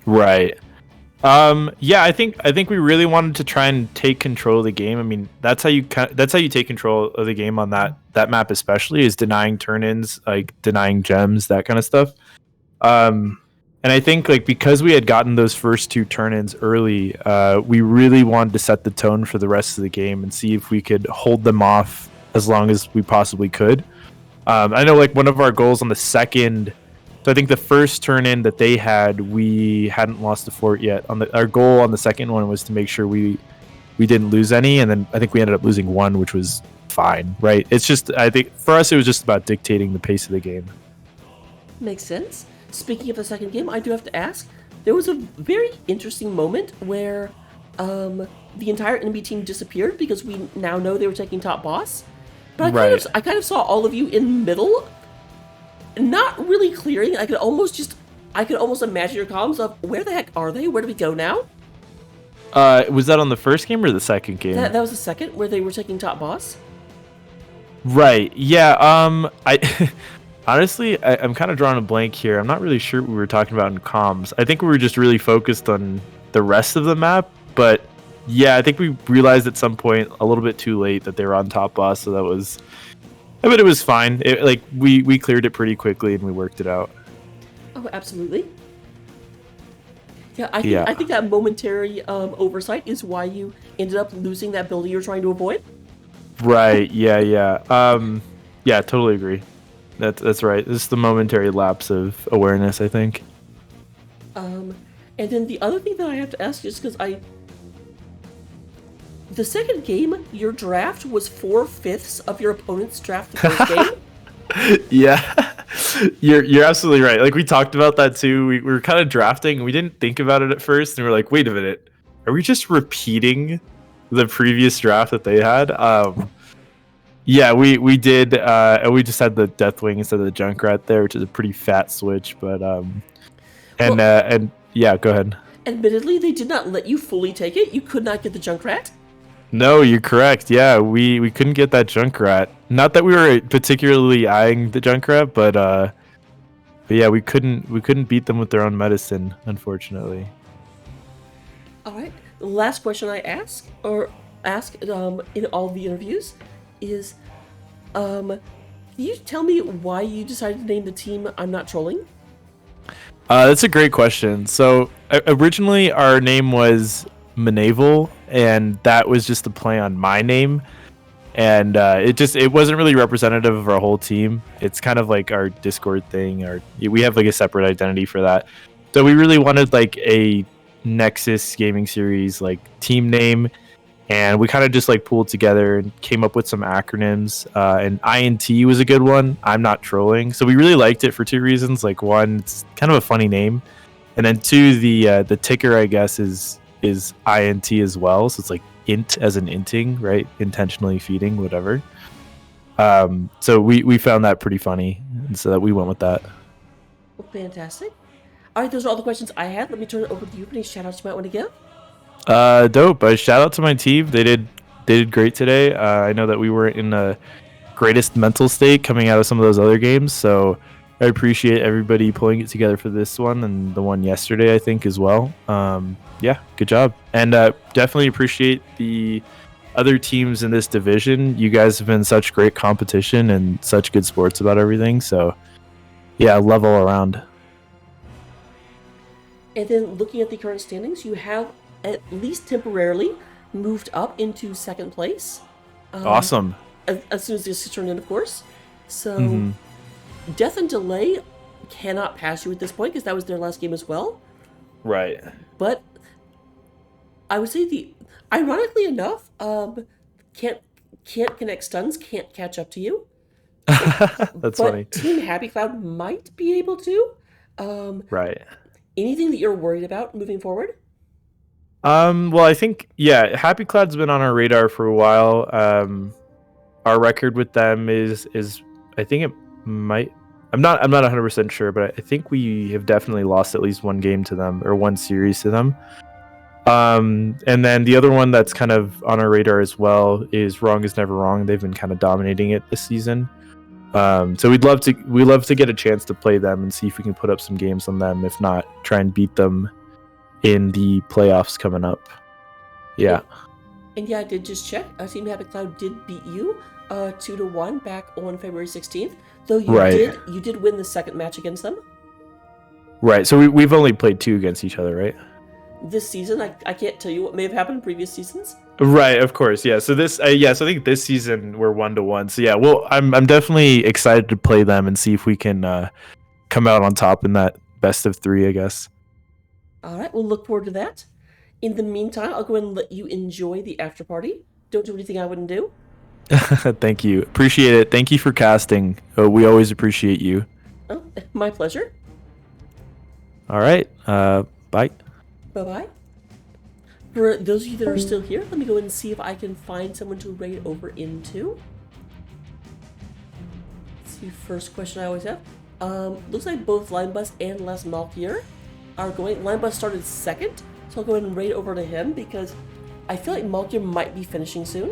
Right. Yeah, I think we really wanted to try and take control of the game. I mean, that's how you take control of the game on that map, especially, is denying turn-ins, like denying gems, that kind of stuff. And I think because we had gotten those first two turn-ins early, we really wanted to set the tone for the rest of the game and see if we could hold them off as long as we possibly could. I know one of our goals on the second. So I think the first turn-in that they had, we hadn't lost the fort yet. Our goal on the second one was to make sure we didn't lose any, and then I think we ended up losing one, which was fine, right? It's just, I think for us it was just about dictating the pace of the game. Makes sense. Speaking of the second game, I do have to ask, there was a very interesting moment where the entire enemy team disappeared because we now know they were taking top boss. But I kind of saw all of you in the middle, not really clearing. I could almost imagine your comms of where the heck are they? Where do we go now? Was that on the first game or the second game? That was the second where they were taking top boss. Right. Yeah. I honestly, I'm kind of drawing a blank here. I'm not really sure what we were talking about in comms. I think we were just really focused on the rest of the map. But yeah, I think we realized at some point a little bit too late that they were on top boss. So that was. But it was fine. We cleared it pretty quickly and we worked it out. Oh, absolutely. Yeah, I think that momentary oversight is why you ended up losing that building you were trying to avoid. Right. Yeah. Yeah. Totally agree. That's right. This is the momentary lapse of awareness, I think. And then the other thing that I have to ask, just because the second game, your draft was 4/5 of your opponent's draft the first game. Yeah, you're absolutely right. We talked about that too. We were kind of drafting. We didn't think about it at first, and we were like, "Wait a minute, are we just repeating the previous draft that they had?" Yeah, we did. And we just had the Deathwing instead of the Junkrat there, which is a pretty fat switch. But and yeah, go ahead. Admittedly, they did not let you fully take it. You could not get the Junkrat. No, you're correct. Yeah, we couldn't get that Junkrat. Not that we were particularly eyeing the Junkrat, but yeah, we couldn't beat them with their own medicine, unfortunately. All right. The last question I ask in all the interviews is, can you tell me why you decided to name the team I'm Not Trolling? That's a great question. So originally our name was Manavel, and that was just a play on my name, and it wasn't really representative of our whole team. It's kind of like our Discord thing, or we have like a separate identity for that. So we really wanted like a Nexus gaming series like team name, and we kind of just like pooled together and came up with some acronyms. And INT was a good one. I'm Not Trolling. So we really liked it for two reasons. Like one, it's kind of a funny name, and then two, the ticker I guess is INT as well. So it's like int as in inting, right? Intentionally feeding, whatever. So we found that pretty funny, and so that we went with that. Well, fantastic. All right, those are all the questions I had. Let me turn it over to you. Any shout outs you might want to give? Dope. Shout out to my team. They did great today. I know that we were in the greatest mental state coming out of some of those other games, so I appreciate everybody pulling it together for this one and the one yesterday, I think, as well. Yeah, good job. And definitely appreciate the other teams in this division. You guys have been such great competition and such good sports about everything. So, yeah, love all around. And then looking at the current standings, you have at least temporarily moved up into second place. Awesome. As soon as this is turned in, of course. So, Death and Delay cannot pass you at this point because that was their last game as well. Right. But I would say ironically enough, can't connect stuns, can't catch up to you. That's funny. Team Happy Cloud might be able to. Right. Anything that you're worried about moving forward? Well, I think Happy Cloud's been on our radar for a while. Our record with them is I think it might. I'm not 100% sure, but I think we have definitely lost at least one game to them or one series to them. And then the other one that's kind of on our radar as well is Wrong is Never Wrong. They've been kind of dominating it this season. So we'd love to get a chance to play them and see if we can put up some games on them. If not, try and beat them in the playoffs coming up. Yeah. And yeah, I did just check. Team Happy Cloud did beat you 2-1 back on February 16th. Though you did win the second match against them. Right. So we've only played 2 against each other, right? This season, I can't tell you what may have happened in previous seasons. Right, of course, yeah. So so I think this season we're 1-1. So yeah, well, I'm definitely excited to play them and see if we can come out on top in that best of 3, I guess. All right, we'll look forward to that. In the meantime, I'll go ahead and let you enjoy the after party. Don't do anything I wouldn't do. Thank you, appreciate it. Thank you for casting. We always appreciate you. Oh, my pleasure. All right, bye. Bye-bye. For those of you that are still here, let me go and see if I can find someone to raid over into. Let's see, first question I always have. Looks like both Linebus and Les Malkier are going. Linebus started second, so I'll go ahead and raid over to him because I feel like Malkier might be finishing soon.